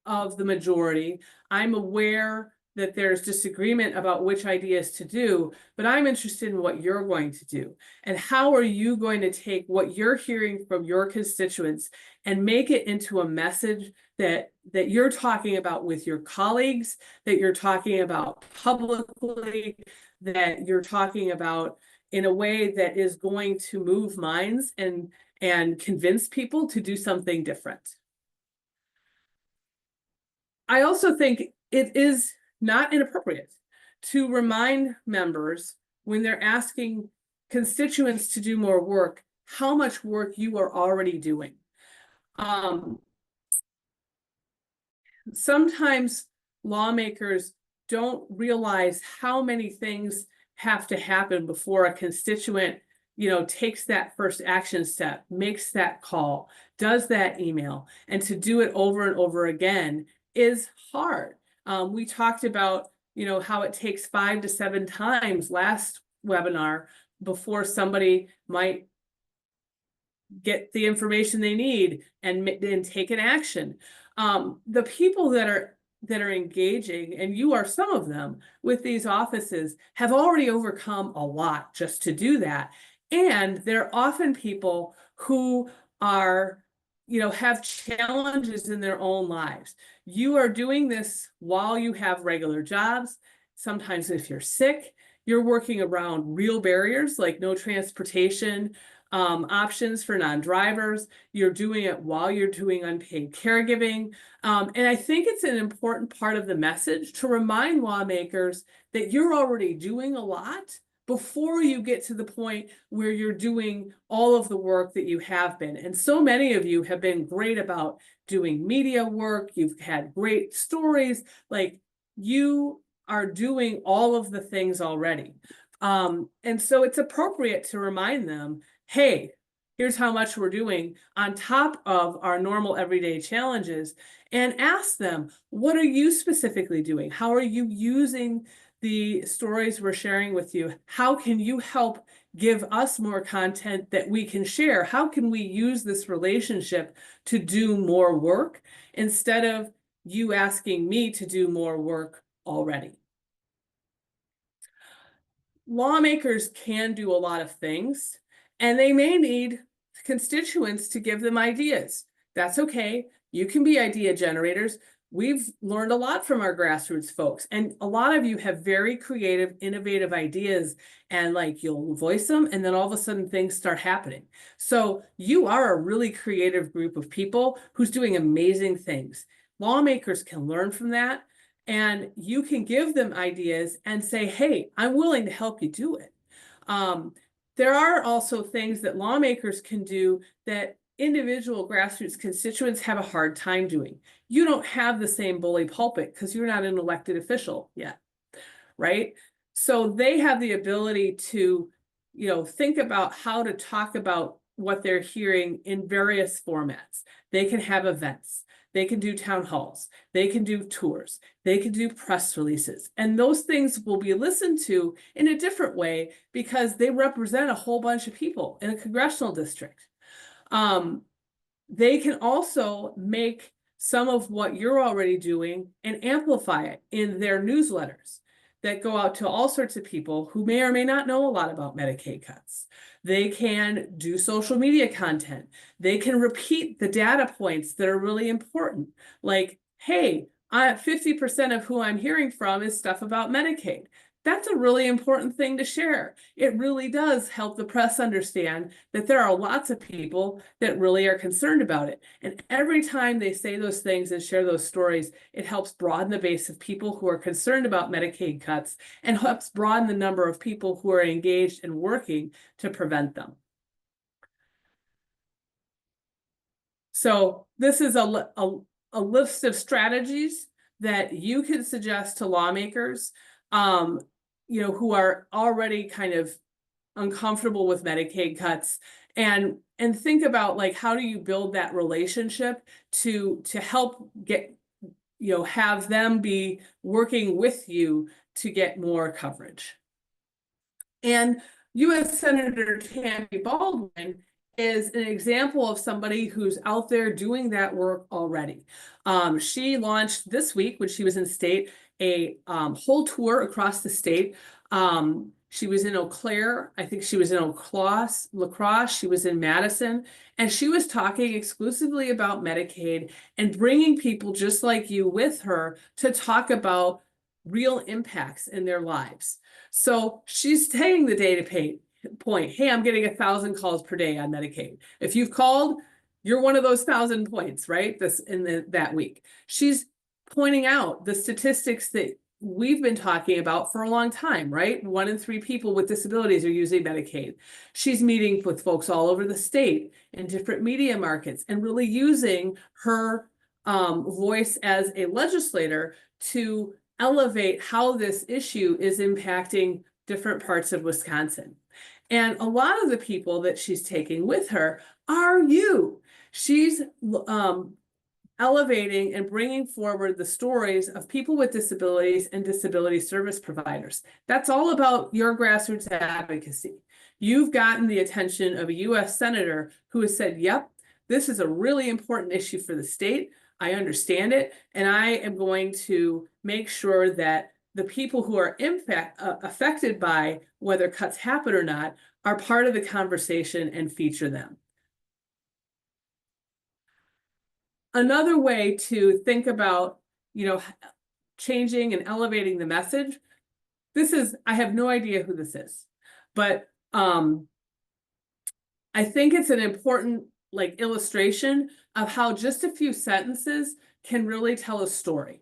of the majority. I'm aware that there's disagreement about which ideas to do, but I'm interested in what you're going to do. And how are you going to take what you're hearing from your constituents and make it into a message that you're talking about with your colleagues, that you're talking about publicly, that you're talking about in a way that is going to move minds and convince people to do something different. I also think it is not inappropriate to remind members when they're asking constituents to do more work, how much work you are already doing. Sometimes lawmakers don't realize how many things have to happen before a constituent takes that first action step, makes that call, does that email, and to do it over and over again is hard. We talked about, how it takes 5 to 7 times last webinar before somebody might get the information they need and take an action. The people that are engaging, and you are some of them with these offices, have already overcome a lot just to do that. And they're often people who are, have challenges in their own lives. You are doing this while you have regular jobs. Sometimes if you're sick, you're working around real barriers like no transportation options for non-drivers. You're doing it while you're doing unpaid caregiving. And I think it's an important part of the message to remind lawmakers that you're already doing a lot before you get to the point where you're doing all of the work that you have been. And so many of you have been great about doing media work. You've had great stories. Like, you are doing all of the things already. And so it's appropriate to remind them, hey, here's how much we're doing on top of our normal everyday challenges, and ask them, what are you specifically doing? How are you using the stories we're sharing with you? How can you help give us more content that we can share? How can we use this relationship to do more work instead of you asking me to do more work already? Lawmakers can do a lot of things, and they may need constituents to give them ideas. That's okay. You can be idea generators. We've learned a lot from our grassroots folks, and a lot of you have very creative, innovative ideas, and you'll voice them, and then all of a sudden things start happening. So you are a really creative group of people who's doing amazing things. Lawmakers can learn from that. And you can give them ideas and say, hey, I'm willing to help you do it. There are also things that lawmakers can do that individual grassroots constituents have a hard time doing. You don't have the same bully pulpit because you're not an elected official yet, right? So they have the ability to, think about how to talk about what they're hearing in various formats. They can have events. They can do town halls, they can do tours, they can do press releases, and those things will be listened to in a different way because they represent a whole bunch of people in a congressional district. They can also make some of what you're already doing and amplify it in their newsletters that go out to all sorts of people who may or may not know a lot about Medicaid cuts. They can do social media content. They can repeat the data points that are really important. Like, hey, 50% of who I'm hearing from is stuff about Medicaid. That's a really important thing to share. It really does help the press understand that there are lots of people that really are concerned about it. And every time they say those things and share those stories, it helps broaden the base of people who are concerned about Medicaid cuts and helps broaden the number of people who are engaged and working to prevent them. So this is a list of strategies that you can suggest to lawmakers who are already kind of uncomfortable with Medicaid cuts, and think about how do you build that relationship to help get, have them be working with you to get more coverage. And U.S. Senator Tammy Baldwin is an example of somebody who's out there doing that work already. She launched this week, when she was in state, a whole tour across the state. She was in Eau Claire, I think she was in La Crosse, she was in Madison, and she was talking exclusively about Medicaid and bringing people just like you with her to talk about real impacts in their lives. So she's saying the data point, hey, I'm getting 1,000 calls per day on Medicaid. If you've called, you're one of those 1,000 points, right? That week. She's pointing out the statistics that we've been talking about for a long time, right? 1 in 3 people with disabilities are using Medicaid. She's meeting with folks all over the state in different media markets and really using her voice as a legislator to elevate how this issue is impacting different parts of Wisconsin. And a lot of the people that she's taking with her are you. She's elevating and bringing forward the stories of people with disabilities and disability service providers. That's all about your grassroots advocacy. You've gotten the attention of a US Senator who has said, yep, this is a really important issue for the state. I understand it, and I am going to make sure that the people who are affected by whether cuts happen or not are part of the conversation and feature them. Another way to think about, changing and elevating the message. I have no idea who this is, but I think it's an important illustration of how just a few sentences can really tell a story.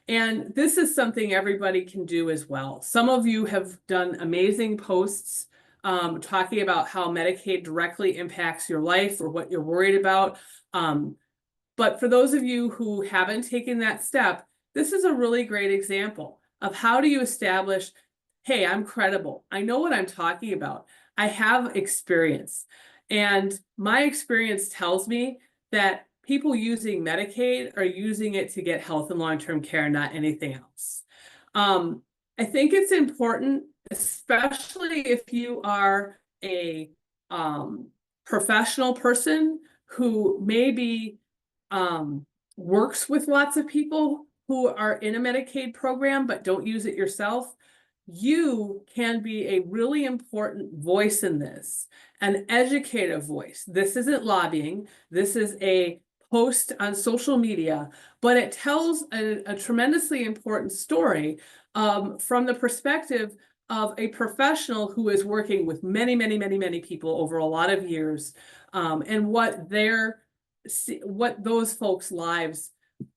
And this is something everybody can do as well. Some of you have done amazing posts talking about how Medicaid directly impacts your life or what you're worried about. But for those of you who haven't taken that step, this is a really great example of how do you establish, hey, I'm credible. I know what I'm talking about. I have experience. And my experience tells me that people using Medicaid are using it to get health and long-term care, not anything else. I think it's important, especially if you are a professional person who maybe works with lots of people who are in a Medicaid program but don't use it yourself. You can be a really important voice in this, an educative voice. This isn't lobbying. This is a post on social media, but it tells a tremendously important story from the perspective of a professional who is working with many, many, many, many people over a lot of years, and what those folks' lives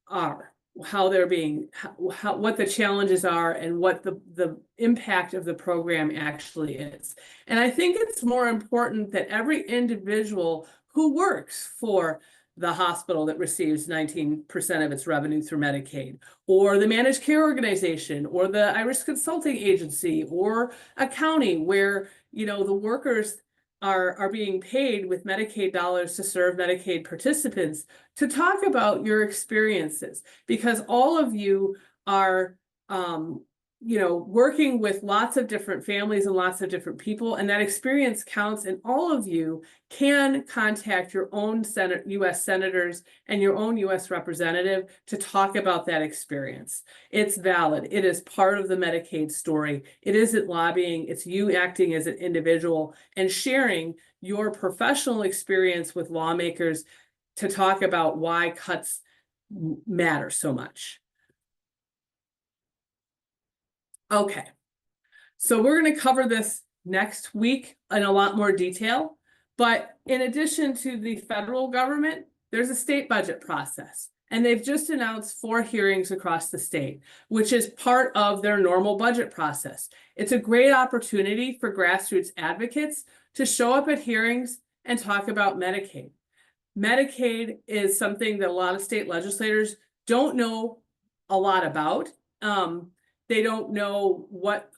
are, how they're being, what the challenges are, and what the impact of the program actually is. And I think it's more important that every individual who works for the hospital that receives 19% of its revenue through Medicaid, or the managed care organization, or the Irish consulting agency, or a county where, the workers are being paid with Medicaid dollars to serve Medicaid participants, to talk about your experiences, because all of you are, working with lots of different families and lots of different people, and that experience counts, and all of you can contact your own US senators and your own US representative to talk about that experience. It's valid. It is part of the Medicaid story. It isn't lobbying. It's you acting as an individual and sharing your professional experience with lawmakers to talk about why cuts matter so much. Okay, so we're going to cover this next week in a lot more detail. But in addition to the federal government, there's a state budget process. And they've just announced 4 hearings across the state, which is part of their normal budget process. It's a great opportunity for grassroots advocates to show up at hearings and talk about Medicaid. Medicaid is something that a lot of state legislators don't know a lot about. They don't know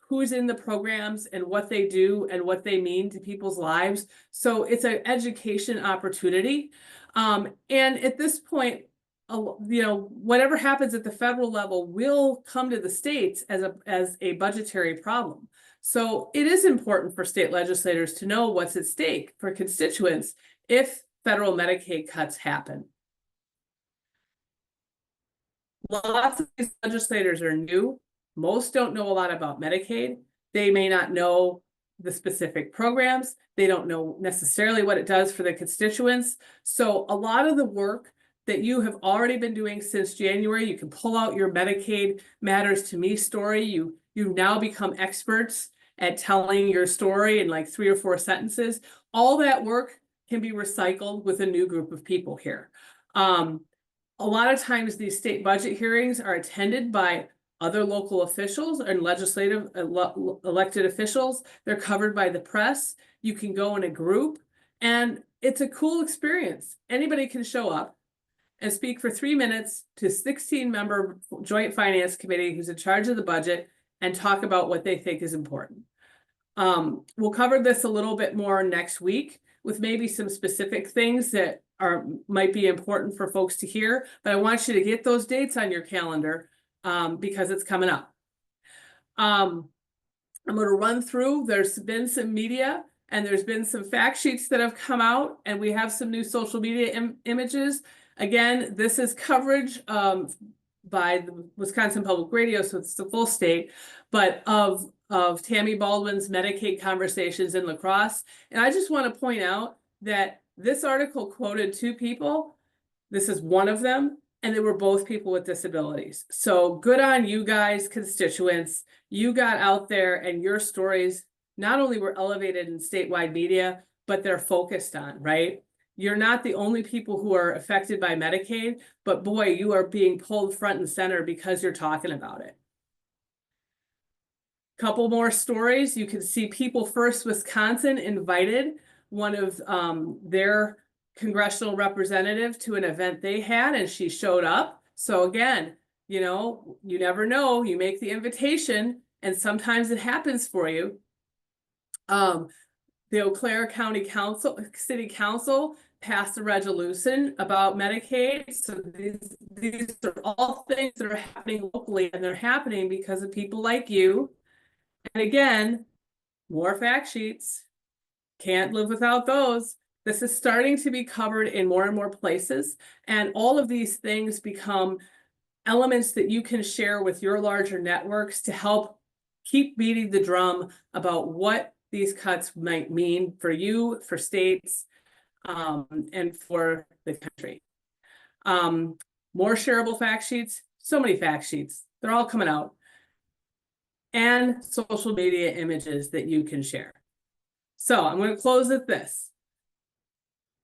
who's in the programs and what they do and what they mean to people's lives. So it's an education opportunity. And at this point, whatever happens at the federal level will come to the states as a budgetary problem. So it is important for state legislators to know what's at stake for constituents if federal Medicaid cuts happen. Lots of these legislators are new. Most don't know a lot about Medicaid. They may not know the specific programs. They don't know necessarily what it does for the constituents. So a lot of the work that you have already been doing since January, you can pull out your Medicaid Matters to Me story. You've now become experts at telling your story in like 3 or 4 sentences. All that work can be recycled with a new group of people here. A lot of times these state budget hearings are attended by other local officials and legislative elected officials. They're covered by the press. You can go in a group, and it's a cool experience. Anybody can show up and speak for 3 minutes to 16-member Joint Finance Committee who's in charge of the budget and talk about what they think is important. We'll cover this a little bit more next week with maybe some specific things that might be important for folks to hear, but I want you to get those dates on your calendar because it's coming up. I'm going to run through, there's been some media and there's been some fact sheets that have come out, and we have some new social media images. Again, this is coverage by the Wisconsin Public Radio, so it's the full state, but of Tammy Baldwin's Medicaid conversations in La Crosse. And I just want to point out that this article quoted two people. This is one of them, and they were both people with disabilities. So good on you guys, constituents. You got out there and your stories not only were elevated in statewide media, but they're focused on, right? You're not the only people who are affected by Medicaid, but boy, you are being pulled front and center because you're talking about it. Couple more stories. You can see People First Wisconsin invited one of their congressional representative to an event they had, and she showed up. So again, you know, you never know. You make the invitation and sometimes it happens for you. The Eau Claire County City Council passed a resolution about Medicaid. So these are all things that are happening locally, and they're happening because of people like you. And again, more fact sheets. Can't live without those. This is starting to be covered in more and more places. And all of these things become elements that you can share with your larger networks to help keep beating the drum about what these cuts might mean for you, for states, and for the country. More shareable fact sheets, so many fact sheets. They're all coming out. And social media images that you can share. So I'm going to close with this.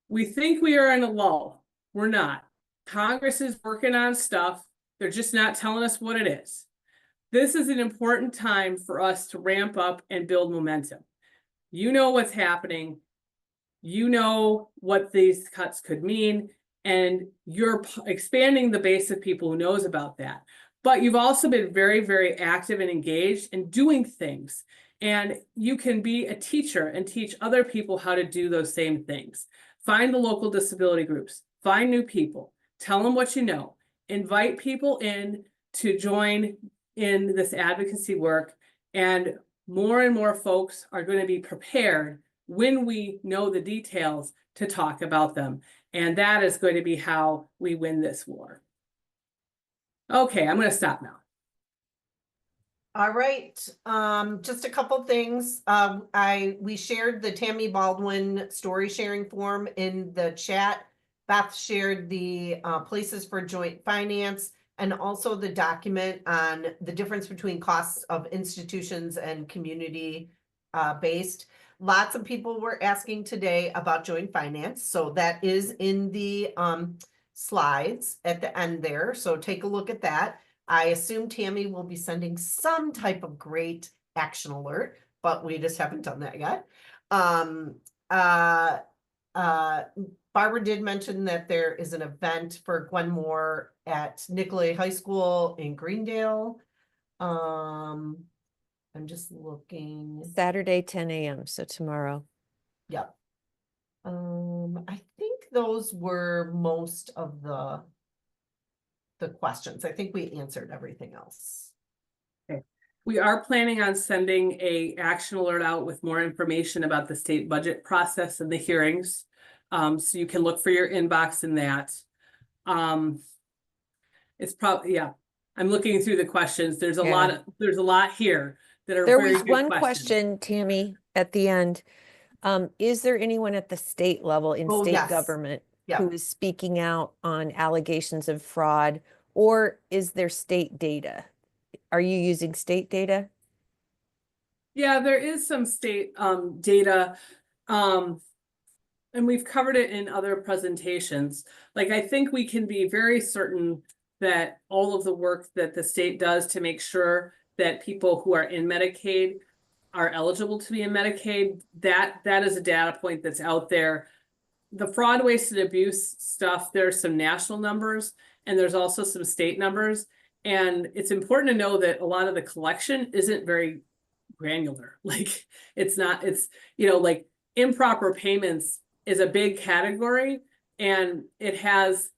We think we are in a lull. We're not. Congress is working on stuff. They're just not telling us what it is. This is an important time for us to ramp up and build momentum. You know what's happening. You know what these cuts could mean, and you're expanding the base of people who knows about that. But you've also been very, very active and engaged in doing things. And you can be a teacher and teach other people how to do those same things. Find the local disability groups, find new people, tell them what you know, invite people in to join in this advocacy work. And more folks are going to be prepared when we know the details to talk about them. And that is going to be how we win this war. Okay, I'm going to stop now. All right, just a couple things. We shared the Tammy Baldwin story sharing form in the chat. Beth shared the places for joint finance and also the document on the difference between costs of institutions and community based. Lots of people were asking today about joint finance, so that is in the slides at the end there. So take a look at that. I assume Tammy will be sending some type of great action alert, but we just haven't done that yet. Barbara did mention that there is an event for Glenmore at Nicolay High School in Greendale. I'm just looking. Saturday, 10 a.m. So tomorrow. Yep. I think those were most of the questions. I think we answered everything else. Okay. We are planning on sending an action alert out with more information about the state budget process and the hearings. So you can look for your inbox in that. It's probably, yeah, I'm looking through the questions. There's a lot here that are There very was good one questions. question, Tammy, at the end. Is there anyone at the state level in state yes. government Yeah. who is speaking out on allegations of fraud, or is there state data? Are you using state data? Yeah, there is some state data, and we've covered it in other presentations. Like, I think we can be very certain that all of the work that the state does to make sure that people who are in Medicaid are eligible to be in Medicaid, that is a data point that's out there. The fraud, waste, and abuse stuff, there's some national numbers and there's also some state numbers. And it's important to know that a lot of the collection isn't very granular. Like, it's not, it's, you know, like improper payments is a big category, and it's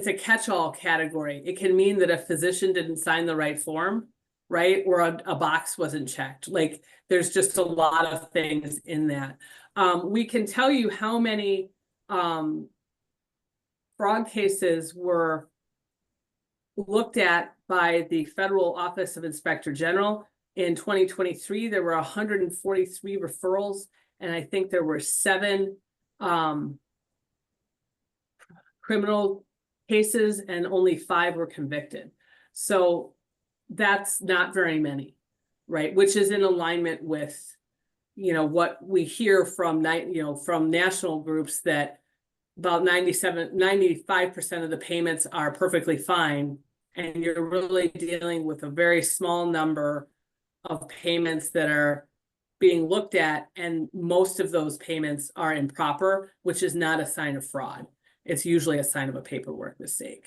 a catch-all category. It can mean that a physician didn't sign the right form, right? Or a box wasn't checked. Like, there's just a lot of things in that. We can tell you how many fraud cases were looked at by the Federal Office of Inspector General. In 2023, there were 143 referrals, and I think there were 7 criminal cases, and only 5 were convicted. So that's not very many, right? Which is in alignment with, you know, what we hear from from national groups, that about 95% of the payments are perfectly fine. And you're really dealing with a very small number of payments that are being looked at, and most of those payments are improper, which is not a sign of fraud. It's usually a sign of a paperwork mistake.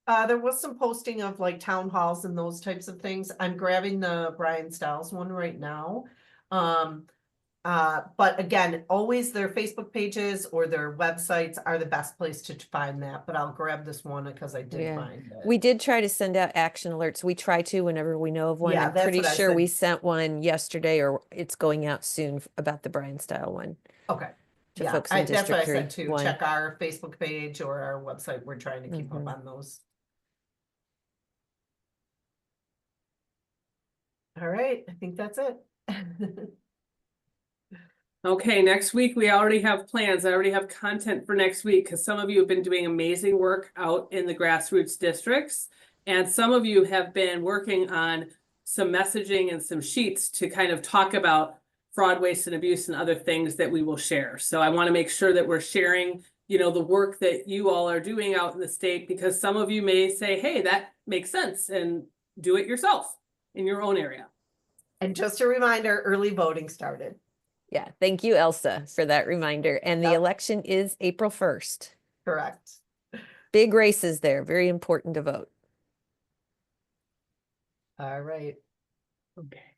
There was some posting of like town halls and those types of things. I'm grabbing the Brian Stiles one right now. But again, always their Facebook pages or their websites are the best place to find that, but I'll grab this one because I did Yeah. find it. We did try to send out action alerts. We try to whenever we know of one. Yeah, I'm that's pretty what I sure we said. sent one yesterday, or it's going out soon about the Brian Style one. Okay. To Yeah, folks in that's what I District said 3. too. One. Check our Facebook page or our website. We're trying to keep up Mhm. on those. All right, I think that's it. Okay, next week, we already have plans. I already have content for next week, because some of you have been doing amazing work out in the grassroots districts. And some of you have been working on some messaging and some sheets to kind of talk about fraud, waste, and abuse, and other things that we will share. So I want to make sure that we're sharing, you know, the work that you all are doing out in the state, because some of you may say, hey, that makes sense, and do it yourself in your own area. And just a reminder, early voting started. Yeah. Thank you, Elsa, for that reminder. And the Yep. election is April 1st. Correct. Big races there. Very important to vote. All right. Okay.